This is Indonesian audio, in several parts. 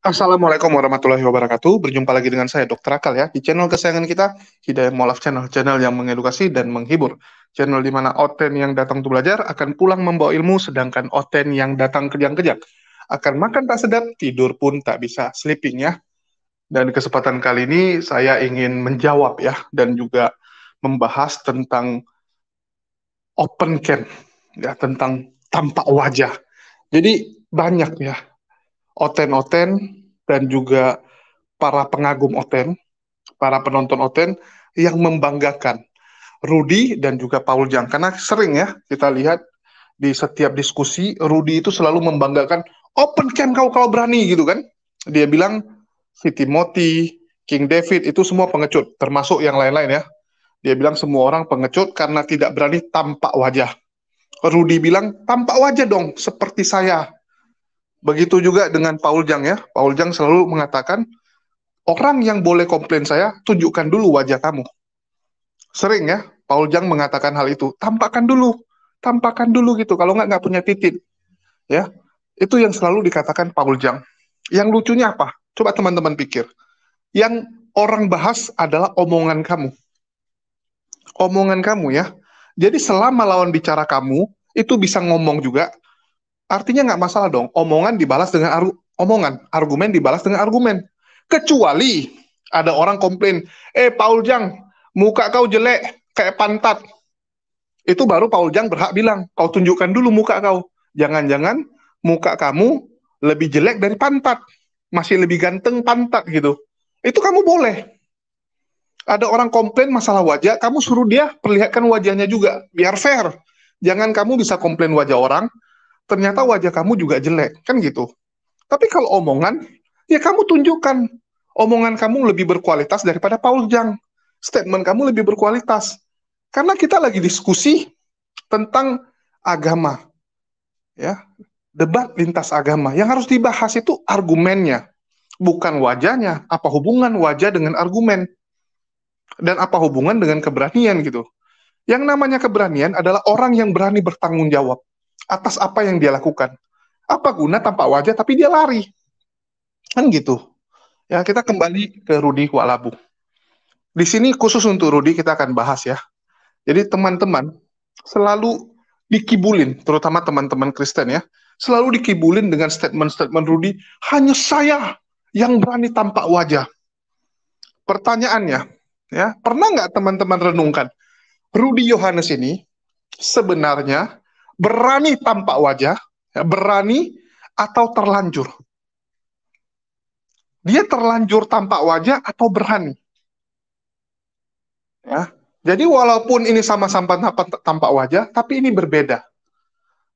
Assalamualaikum warahmatullahi wabarakatuh. Berjumpa lagi dengan saya, Dr. Akal ya, di channel kesayangan kita, Hidayah Molaf Channel, channel yang mengedukasi dan menghibur. Channel di mana Oten yang datang untuk belajar akan pulang membawa ilmu, sedangkan Oten yang datang kejang-kejang akan makan tak sedap, tidur pun tak bisa, sleeping ya. Dan kesempatan kali ini saya ingin menjawab ya, dan juga membahas tentang open cam, ya, tentang tampak wajah. Jadi banyak ya, Oten-Oten dan juga para pengagum Oten, para penonton Oten yang membanggakan Rudy dan juga Paul Jang. Karena sering ya kita lihat di setiap diskusi, Rudy itu selalu membanggakan, open cam kau kalau berani gitu kan. Dia bilang si Timothy, King David itu semua pengecut, termasuk yang lain-lain ya. Dia bilang semua orang pengecut karena tidak berani tampak wajah. Rudy bilang, tampak wajah dong, seperti saya. Begitu juga dengan Paul Jang ya. Paul Jang selalu mengatakan, orang yang boleh komplain saya, tunjukkan dulu wajah kamu. Sering ya, Paul Jang mengatakan hal itu. Tampakkan dulu gitu. Kalau nggak punya titik. Ya, itu yang selalu dikatakan Paul Jang. Yang lucunya apa? Coba teman-teman pikir. Yang orang bahas adalah omongan kamu. Omongan kamu ya. Jadi selama lawan bicara kamu, itu bisa ngomong juga, artinya nggak masalah dong. Omongan dibalas dengan omongan. Argumen dibalas dengan argumen. Kecuali ada orang komplain, Paul Jang, muka kau jelek, kayak pantat. Itu baru Paul Jang berhak bilang, kau tunjukkan dulu muka kau. Jangan-jangan muka kamu lebih jelek dari pantat. Masih lebih ganteng pantat gitu. Itu kamu boleh. Ada orang komplain masalah wajah, kamu suruh dia perlihatkan wajahnya juga. Biar fair. Jangan kamu bisa komplain wajah orang, ternyata wajah kamu juga jelek. Kan gitu. Tapi kalau omongan, ya kamu tunjukkan. Omongan kamu lebih berkualitas daripada Paul Jang. Statement kamu lebih berkualitas. Karena kita lagi diskusi tentang agama, ya, debat lintas agama. Yang harus dibahas itu argumennya, bukan wajahnya. Apa hubungan wajah dengan argumen? Dan apa hubungan dengan keberanian gitu? Yang namanya keberanian adalah orang yang berani bertanggung jawab atas apa yang dia lakukan. Apa guna tampak wajah tapi dia lari? Kan gitu. Ya, kita kembali ke Rudi Walabu. Di sini khusus untuk Rudi kita akan bahas ya. Jadi teman-teman selalu dikibulin, terutama teman-teman Kristen ya, selalu dikibulin dengan statement-statement Rudi, hanya saya yang berani tampak wajah. Pertanyaannya, ya, pernah nggak teman-teman renungkan, Rudi Yohanes ini sebenarnya berani tampak wajah, ya, berani atau terlanjur? Dia terlanjur tampak wajah atau berani? Ya. Jadi walaupun ini sama-sama tampak wajah, tapi ini berbeda.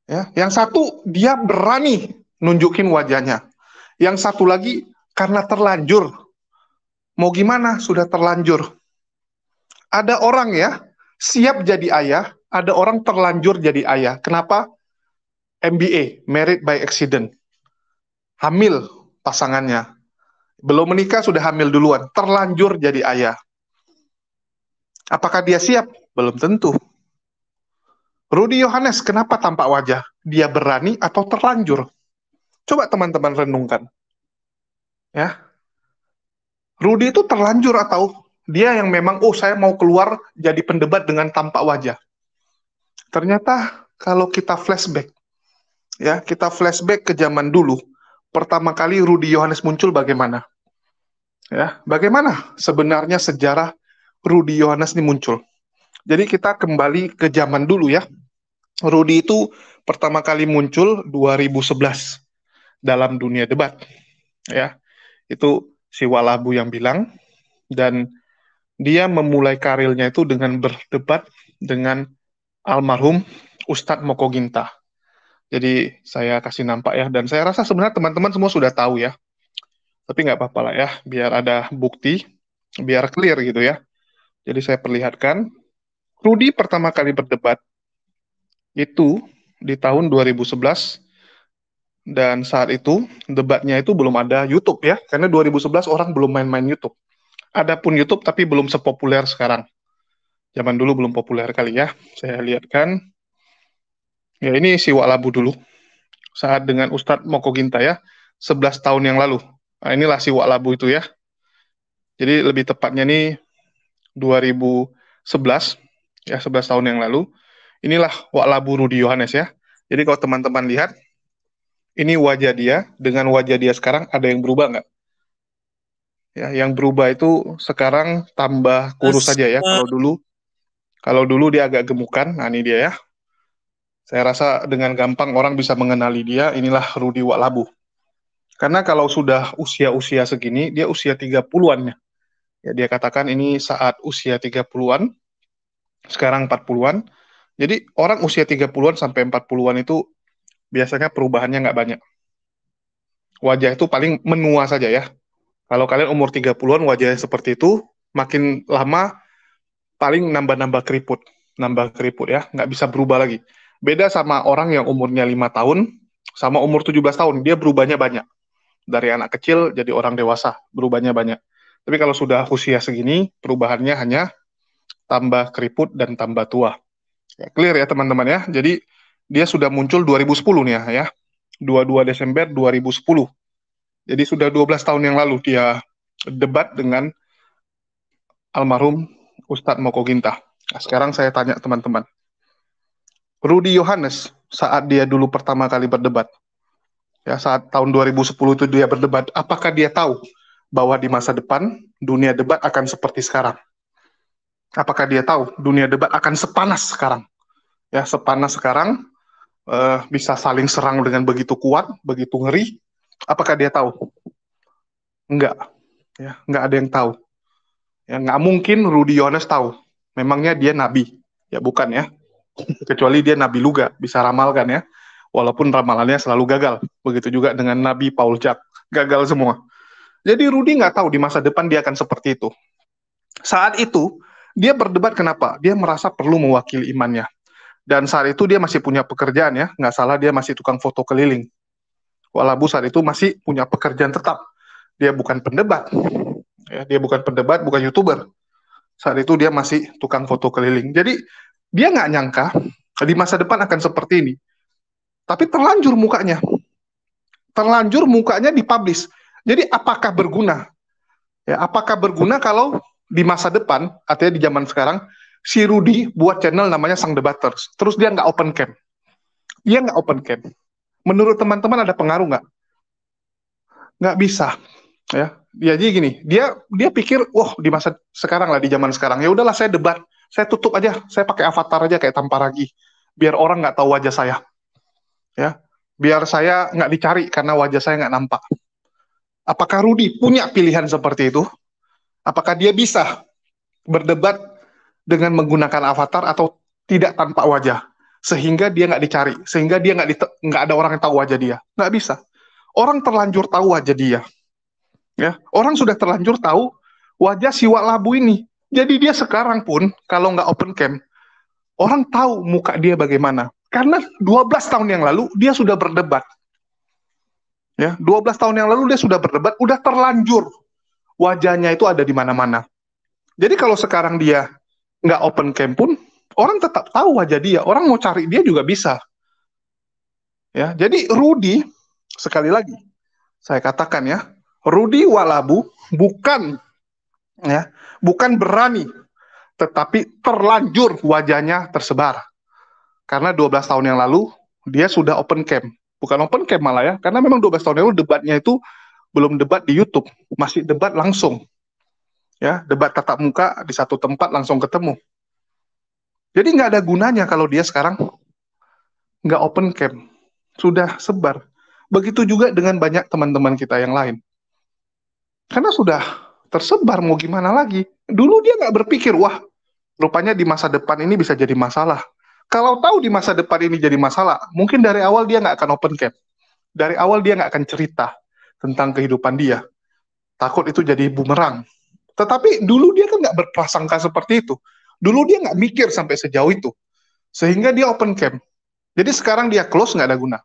Ya, yang satu dia berani nunjukin wajahnya. Yang satu lagi karena terlanjur. Mau gimana? Sudah terlanjur. Ada orang ya siap jadi ayah, ada orang terlanjur jadi ayah. Kenapa? MBA, married by accident. Hamil pasangannya. Belum menikah sudah hamil duluan, terlanjur jadi ayah. Apakah dia siap? Belum tentu. Rudi Yohanes kenapa tampak wajah? Dia berani atau terlanjur? Coba teman-teman renungkan. Ya, Rudy itu terlanjur atau dia yang memang, oh saya mau keluar jadi pendebat dengan tampak wajah. Ternyata kalau kita flashback, ya kita flashback ke zaman dulu, pertama kali Rudy Yohanes muncul bagaimana? Ya, bagaimana sebenarnya sejarah Rudy Yohanes ini muncul? Jadi kita kembali ke zaman dulu ya. Rudy itu pertama kali muncul 2011 dalam dunia debat. Ya, itu si Walabu yang bilang, dan dia memulai karirnya itu dengan berdebat dengan almarhum Ustadz Moko Ginta. Jadi saya kasih nampak ya, dan saya rasa sebenarnya teman-teman semua sudah tahu ya, tapi nggak apa-apa lah ya, biar ada bukti, biar clear gitu ya. Jadi saya perlihatkan, Rudi pertama kali berdebat itu di tahun 2011, dan saat itu debatnya itu belum ada YouTube ya, karena 2011 orang belum main-main YouTube. Adapun YouTube tapi belum sepopuler sekarang. Zaman dulu belum populer kali ya. Saya lihatkan. Ya ini si Wak Labu dulu. Saat dengan Ustadz Moko Ginta ya. 11 tahun yang lalu. Nah, inilah si Wak Labu itu ya. Jadi lebih tepatnya nih 2011, ya 11 tahun yang lalu. Inilah Wak Labu Rudi Yohanes ya. Jadi kalau teman-teman lihat, ini wajah dia, dengan wajah dia sekarang ada yang berubah nggak? Ya, yang berubah itu sekarang tambah kurus saja ya. Kalau dulu dia agak gemukan. Nah, ini dia ya. Saya rasa dengan gampang orang bisa mengenali dia. Inilah Rudi Wak Labu. Karena kalau sudah usia-usia segini, dia usia 30-an ya. Ya, dia katakan ini saat usia 30-an, sekarang 40-an. Jadi orang usia 30-an sampai 40-an itu biasanya perubahannya nggak banyak. Wajah itu paling menua saja ya. Kalau kalian umur 30-an wajahnya seperti itu, makin lama paling nambah-nambah keriput. Nambah keriput ya, nggak bisa berubah lagi. Beda sama orang yang umurnya 5 tahun, sama umur 17 tahun, dia berubahnya banyak. Dari anak kecil jadi orang dewasa, berubahnya banyak. Tapi kalau sudah usia segini, perubahannya hanya tambah keriput dan tambah tua. Ya, clear ya teman-teman ya. Jadi dia sudah muncul 2010 nih ya. 22 Desember 2010. Jadi sudah 12 tahun yang lalu dia debat dengan almarhum Ustadz Moko Ginta. Nah, sekarang saya tanya teman-teman. Rudi Yohanes saat dia dulu pertama kali berdebat, ya saat tahun 2010 itu dia berdebat, apakah dia tahu bahwa di masa depan dunia debat akan seperti sekarang? Apakah dia tahu dunia debat akan sepanas sekarang? Ya, sepanas sekarang, bisa saling serang dengan begitu kuat, begitu ngeri. Apakah dia tahu? Enggak, ya, enggak ada yang tahu. Ya, nggak mungkin Rudi Yohanes tahu. Memangnya dia nabi? Ya bukan ya. Kecuali dia nabi Luga, bisa ramalkan ya. Walaupun ramalannya selalu gagal. Begitu juga dengan Nabi Paul Jack, gagal semua. Jadi Rudi nggak tahu di masa depan dia akan seperti itu. Saat itu, dia berdebat kenapa? Dia merasa perlu mewakili imannya. Dan saat itu dia masih punya pekerjaan ya, nggak salah dia masih tukang foto keliling. Walabu saat itu masih punya pekerjaan tetap. Dia bukan pendebat, ya, dia bukan pendebat, bukan YouTuber. Saat itu dia masih tukang foto keliling. Jadi dia nggak nyangka di masa depan akan seperti ini. Tapi terlanjur mukanya dipublish. Jadi apakah berguna? Ya, apakah berguna kalau di masa depan, artinya di zaman sekarang, si Rudy buat channel namanya Sang Debaters, terus dia nggak open cam. Dia nggak open cam. Menurut teman-teman ada pengaruh nggak? Nggak bisa. Ya, jadi gini, dia pikir, wah di masa sekarang lah, di zaman sekarang, ya udahlah saya debat, saya tutup aja, saya pakai avatar aja kayak tanpa ragi, biar orang nggak tahu wajah saya, ya, biar saya nggak dicari karena wajah saya nggak nampak. Apakah Rudy punya pilihan seperti itu? Apakah dia bisa berdebat dengan menggunakan avatar atau tidak tanpa wajah, sehingga dia nggak dicari, sehingga dia nggak ada orang yang tahu wajah dia? Nggak bisa. Orang terlanjur tahu wajah dia, ya. Orang sudah terlanjur tahu wajah si Wak Labu ini. Jadi dia sekarang pun kalau nggak open cam, orang tahu muka dia bagaimana. Karena 12 tahun yang lalu dia sudah berdebat. Ya, 12 tahun yang lalu dia sudah berdebat, udah terlanjur wajahnya itu ada di mana-mana. Jadi kalau sekarang dia nggak open cam pun, orang tetap tahu wajah dia. Orang mau cari dia juga bisa. Ya, jadi Rudi, sekali lagi, saya katakan ya, Rudi Wak Labu bukan ya, bukan berani, tetapi terlanjur wajahnya tersebar. Karena 12 tahun yang lalu dia sudah open cam. Bukan open cam malah ya, karena memang 12 tahun yang lalu debatnya itu belum debat di YouTube, masih debat langsung. Ya, debat tatap muka di satu tempat langsung ketemu. Jadi nggak ada gunanya kalau dia sekarang nggak open cam, sudah sebar. Begitu juga dengan banyak teman-teman kita yang lain. Karena sudah tersebar, mau gimana lagi. Dulu dia nggak berpikir, wah rupanya di masa depan ini bisa jadi masalah. Kalau tahu di masa depan ini jadi masalah, mungkin dari awal dia nggak akan open cam. Dari awal dia nggak akan cerita tentang kehidupan dia. Takut itu jadi bumerang. Tetapi dulu dia kan nggak berprasangka seperti itu. Dulu dia nggak mikir sampai sejauh itu. Sehingga dia open cam. Jadi sekarang dia close, nggak ada guna.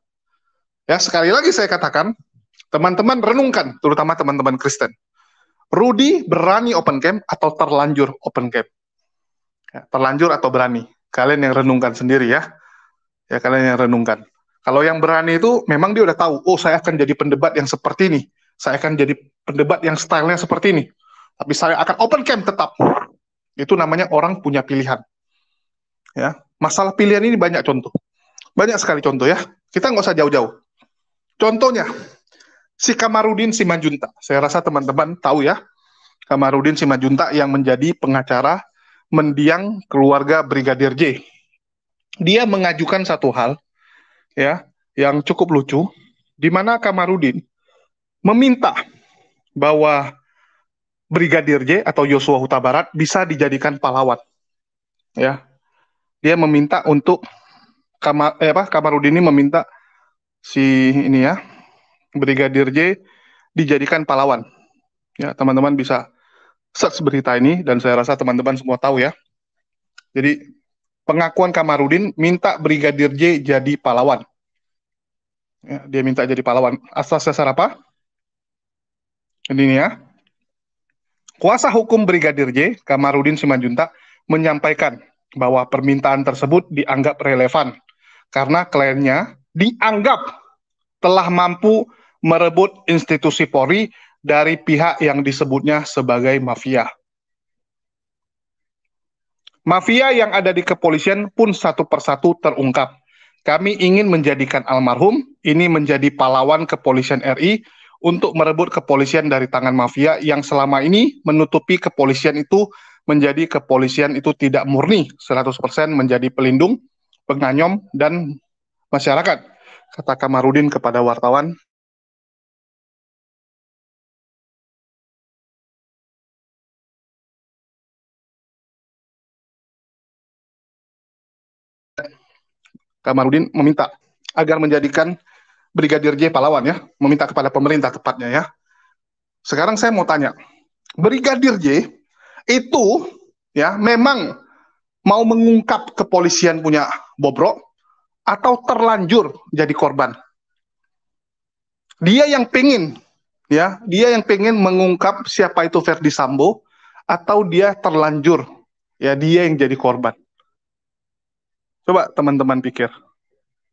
Ya, sekali lagi saya katakan, teman-teman renungkan, terutama teman-teman Kristen. Rudi berani open cam atau terlanjur open cam? Ya, terlanjur atau berani? Kalian yang renungkan sendiri ya. Ya, kalian yang renungkan. Kalau yang berani itu memang dia udah tahu, oh saya akan jadi pendebat yang seperti ini. Saya akan jadi pendebat yang stylenya seperti ini. Tapi saya akan open cam tetap. Itu namanya orang punya pilihan. Ya, masalah pilihan ini banyak contoh. Banyak sekali contoh ya. Kita nggak usah jauh-jauh. Contohnya, si Kamarudin Simanjuntak. Saya rasa teman-teman tahu ya. Kamarudin Simanjuntak yang menjadi pengacara mendiang keluarga Brigadir J. Dia mengajukan satu hal ya yang cukup lucu, di mana Kamarudin meminta bahwa Brigadir J atau Yosua Huta Barat bisa dijadikan pahlawan. Ya, dia meminta untuk Kamarudin ini meminta si ini ya Brigadir J dijadikan pahlawan. Ya, teman-teman bisa search berita ini dan saya rasa teman-teman semua tahu ya. Jadi pengakuan Kamarudin minta Brigadir J jadi pahlawan. Ya, dia minta jadi pahlawan. Asas dasar apa? Ini ya. Kuasa hukum Brigadir J, Kamarudin Simanjuntak, menyampaikan bahwa permintaan tersebut dianggap relevan karena kliennya dianggap telah mampu merebut institusi Polri dari pihak yang disebutnya sebagai mafia. Mafia yang ada di kepolisian pun satu persatu terungkap. Kami ingin menjadikan almarhum ini menjadi pahlawan kepolisian RI untuk merebut kepolisian dari tangan mafia yang selama ini menutupi kepolisian itu menjadi kepolisian itu tidak murni 100% menjadi pelindung, penganyom, dan masyarakat, kata Kamarudin kepada wartawan. Kamarudin meminta agar menjadikan Brigadir J pahlawan ya, meminta kepada pemerintah tepatnya ya. Sekarang saya mau tanya, Brigadir J itu ya memang mau mengungkap kepolisian punya bobrok atau terlanjur jadi korban? Dia yang pengen mengungkap siapa itu Verdi Sambo atau dia terlanjur ya dia yang jadi korban? Coba teman-teman pikir,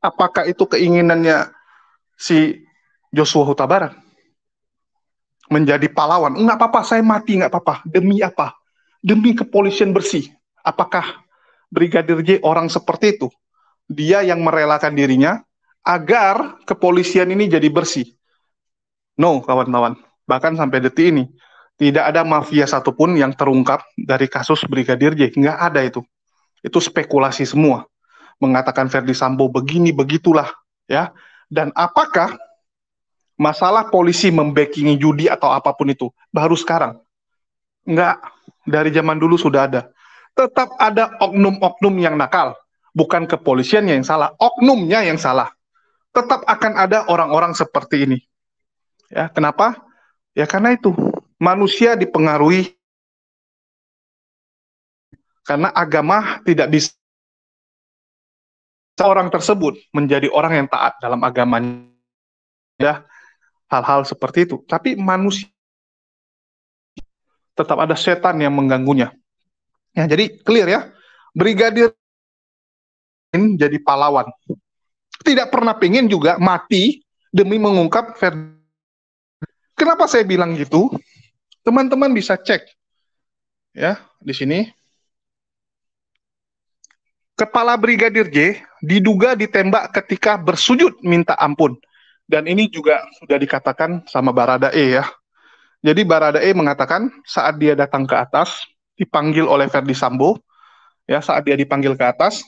apakah itu keinginannya si Joshua Huta Barat menjadi pahlawan? Enggak apa-apa, saya mati enggak apa-apa. Demi apa? Demi kepolisian bersih. Apakah Brigadir J orang seperti itu? Dia yang merelakan dirinya agar kepolisian ini jadi bersih. No, kawan-kawan. Bahkan sampai detik ini, tidak ada mafia satupun yang terungkap dari kasus Brigadir J. Nggak ada itu. Itu spekulasi semua. Mengatakan Verdi Sambo begini, begitulah. Ya. Dan apakah masalah polisi membackingi judi atau apapun itu baru sekarang? Enggak. Dari zaman dulu sudah ada. Tetap ada oknum-oknum yang nakal. Bukan kepolisiannya yang salah, oknumnya yang salah. Tetap akan ada orang-orang seperti ini. Ya, kenapa? Ya karena itu manusia dipengaruhi karena agama tidak bisa orang tersebut menjadi orang yang taat dalam agamanya. Ya, hal-hal seperti itu. Tapi manusia tetap ada setan yang mengganggunya. Ya, jadi clear ya. Brigadir jadi pahlawan. Tidak pernah pengen juga mati demi mengungkap Verdi. Kenapa saya bilang gitu? Teman-teman bisa cek ya di sini. Kepala Brigadir J diduga ditembak ketika bersujud minta ampun. Dan ini juga sudah dikatakan sama Baradae ya. Jadi Baradae mengatakan saat dia datang ke atas, dipanggil oleh Verdi Sambo, ya saat dia dipanggil ke atas,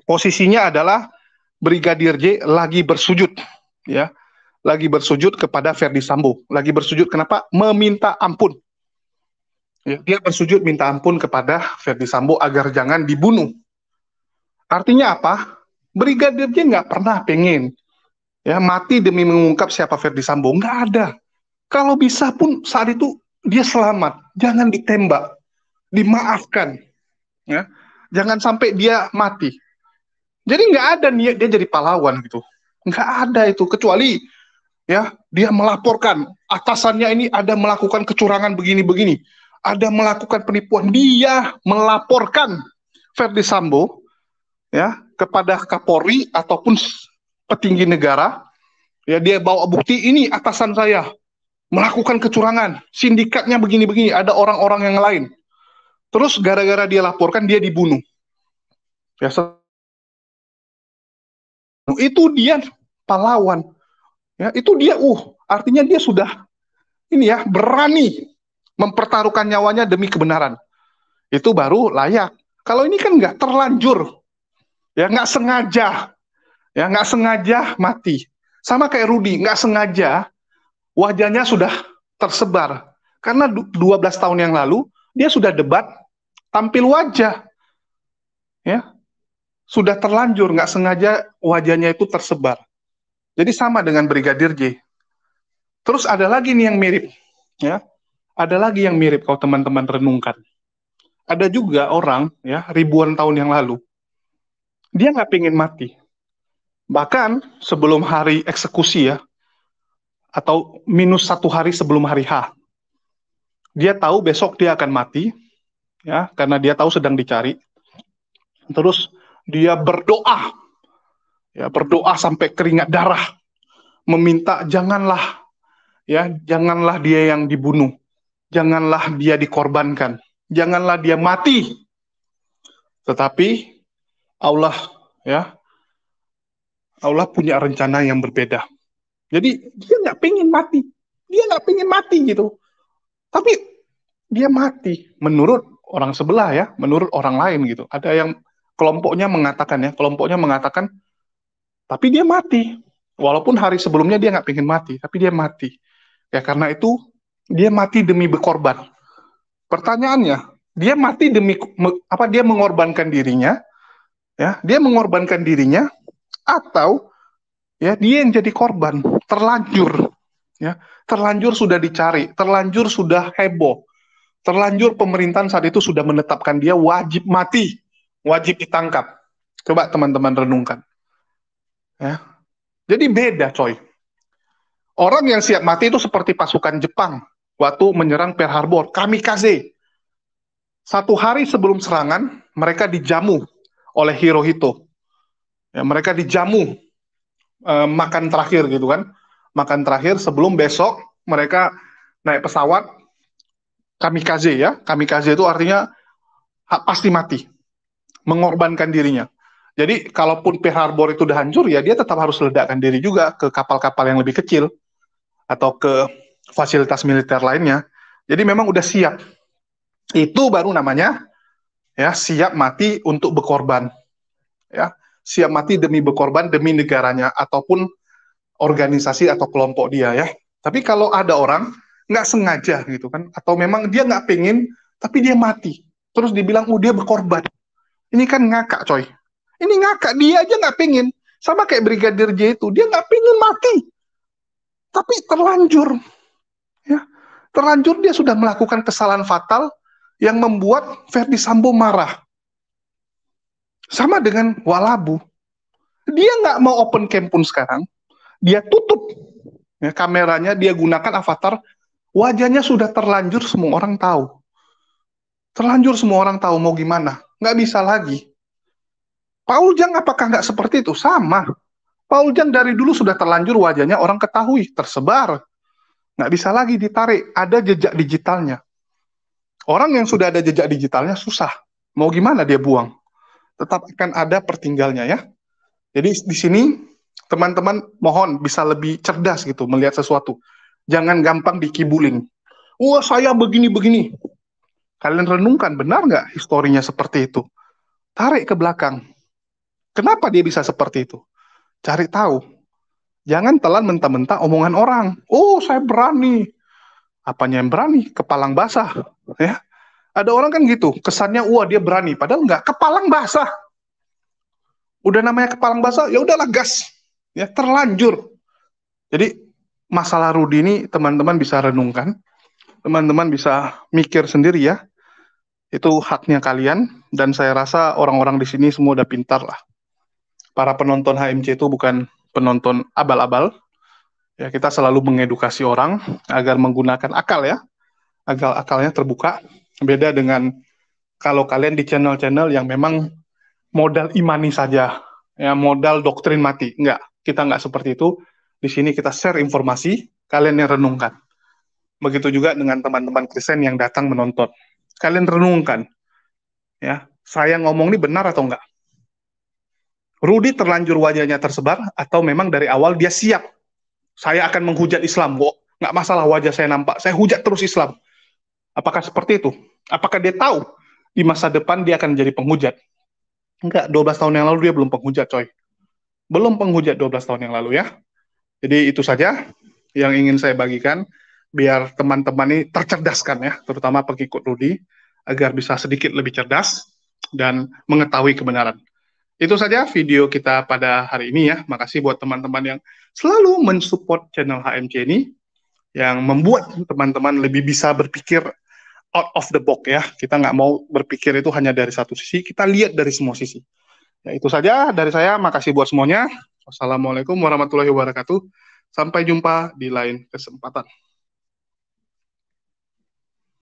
posisinya adalah Brigadir J lagi bersujud, ya, lagi bersujud kepada Verdi Sambo. Lagi bersujud kenapa? Meminta ampun. Ya, dia bersujud minta ampun kepada Verdi Sambo agar jangan dibunuh. Artinya apa? Brigadir J nggak pernah pengen ya mati demi mengungkap siapa Verdi Sambo. Nggak ada. Kalau bisa pun saat itu dia selamat, jangan ditembak, dimaafkan, ya, jangan sampai dia mati. Jadi nggak ada niat dia jadi pahlawan gitu, nggak ada itu kecuali ya dia melaporkan atasannya ini ada melakukan kecurangan begini-begini, ada melakukan penipuan, dia melaporkan Verdi Sambo ya kepada Kapolri ataupun petinggi negara ya dia bawa bukti ini atasan saya melakukan kecurangan, sindikatnya begini-begini, ada orang-orang yang lain. Terus gara-gara dia laporkan, dia dibunuh. Ya, itu dia pahlawan. Ya, itu dia, artinya dia sudah ini ya berani mempertaruhkan nyawanya demi kebenaran. Itu baru layak. Kalau ini kan nggak terlanjur, ya nggak sengaja, ya nggak sengaja mati. Sama kayak Rudi, nggak sengaja wajahnya sudah tersebar. Karena 12 tahun yang lalu dia sudah debat tampil wajah, ya sudah terlanjur nggak sengaja wajahnya itu tersebar. Jadi sama dengan Brigadir J. Terus ada lagi nih yang mirip, ya ada lagi yang mirip kalau teman-teman renungkan. Ada juga orang ya ribuan tahun yang lalu dia nggak pengen mati. Bahkan sebelum hari eksekusi ya, atau minus 1 hari sebelum hari H, dia tahu besok dia akan mati, ya karena dia tahu sedang dicari. Terus dia berdoa, ya berdoa sampai keringat darah, meminta janganlah dia yang dibunuh, janganlah dia dikorbankan, janganlah dia mati. Tetapi Allah, ya Allah punya rencana yang berbeda. Jadi dia nggak pengen mati, dia nggak pengen mati gitu. Tapi dia mati menurut orang sebelah ya, menurut orang lain gitu. Ada yang kelompoknya mengatakan, tapi dia mati. Walaupun hari sebelumnya dia nggak pengen mati, tapi dia mati. Ya karena itu dia mati demi berkorban. Pertanyaannya, dia mati demi apa? Dia mengorbankan dirinya, ya? Dia mengorbankan dirinya atau ya dia yang jadi korban, terlanjur, ya? Terlanjur sudah dicari, terlanjur sudah heboh. Terlanjur pemerintahan saat itu sudah menetapkan dia wajib mati, wajib ditangkap. Coba teman-teman renungkan. Ya. Jadi beda coy. Orang yang siap mati itu seperti pasukan Jepang waktu menyerang Pearl Harbor, kamikaze. 1 hari sebelum serangan, mereka dijamu oleh Hirohito. Ya, mereka dijamu makan terakhir gitu kan. Makan terakhir sebelum besok mereka naik pesawat kamikaze ya. Kamikaze itu artinya pasti mati, mengorbankan dirinya. Jadi kalaupun Pearl Harbor itu udah hancur ya dia tetap harus ledakkan diri juga ke kapal-kapal yang lebih kecil atau ke fasilitas militer lainnya. Jadi memang udah siap. Itu baru namanya ya siap mati untuk berkorban. Ya, siap mati demi berkorban demi negaranya ataupun organisasi atau kelompok dia ya. Tapi kalau ada orang nggak sengaja gitu kan, atau memang dia nggak pengen tapi dia mati, terus dibilang dia berkorban. Ini kan ngakak coy. Ini ngakak, dia aja nggak pengen. Sama kayak Brigadir J itu, dia nggak pengen mati. Tapi terlanjur. Ya, terlanjur dia sudah melakukan kesalahan fatal yang membuat Verdi Sambo marah. Sama dengan Walabu. Dia nggak mau open camp pun sekarang. Dia tutup ya, kameranya, dia gunakan avatar. Wajahnya sudah terlanjur semua orang tahu. Terlanjur semua orang tahu mau gimana. Nggak bisa lagi. Paul Jang apakah nggak seperti itu? Sama. Paul Jang dari dulu sudah terlanjur wajahnya orang ketahui, tersebar. Nggak bisa lagi ditarik, ada jejak digitalnya. Orang yang sudah ada jejak digitalnya susah. Mau gimana dia buang? Tetap akan ada pertinggalnya ya. Jadi di sini teman-teman mohon bisa lebih cerdas gitu melihat sesuatu. Jangan gampang dikibulin. Wah saya begini-begini. Kalian renungkan benar nggak historinya seperti itu? Tarik ke belakang. Kenapa dia bisa seperti itu? Cari tahu. Jangan telan mentah-mentah omongan orang. Oh, saya berani. Apanya yang berani? Kepalang basah. Ya. Ada orang kan gitu, kesannya wah dia berani, padahal enggak, kepalang basah. Udah namanya kepalang basah, ya udahlah gas. Ya, terlanjur. Jadi masalah Rudi ini teman-teman bisa renungkan. Teman-teman bisa mikir sendiri ya. Itu haknya kalian dan saya rasa orang-orang di sini semua udah pintar lah. Para penonton HMC itu bukan penonton abal-abal. Ya, kita selalu mengedukasi orang agar menggunakan akal ya. Agar akalnya terbuka. Beda dengan kalau kalian di channel-channel yang memang modal imani saja, ya modal doktrin mati. Enggak, kita enggak seperti itu. Di sini kita share informasi, kalian yang renungkan. Begitu juga dengan teman-teman Kristen yang datang menonton. Kalian renungkan, ya, saya ngomong ini benar atau enggak? Rudy terlanjur wajahnya tersebar, atau memang dari awal dia siap, saya akan menghujat Islam, kok. Nggak masalah wajah saya nampak, saya hujat terus Islam. Apakah seperti itu? Apakah dia tahu di masa depan dia akan menjadi penghujat? Enggak, 12 tahun yang lalu dia belum penghujat, coy. Belum penghujat 12 tahun yang lalu, ya. Jadi itu saja yang ingin saya bagikan, biar teman-teman ini tercerdaskan, ya, terutama pengikut Rudy, agar bisa sedikit lebih cerdas dan mengetahui kebenaran. Itu saja video kita pada hari ini, ya. Makasih buat teman-teman yang selalu mensupport channel HMC ini, yang membuat teman-teman lebih bisa berpikir out of the box, ya. Kita nggak mau berpikir itu hanya dari satu sisi, kita lihat dari semua sisi. Ya, itu saja dari saya. Makasih buat semuanya. Wassalamualaikum warahmatullahi wabarakatuh. Sampai jumpa di lain kesempatan.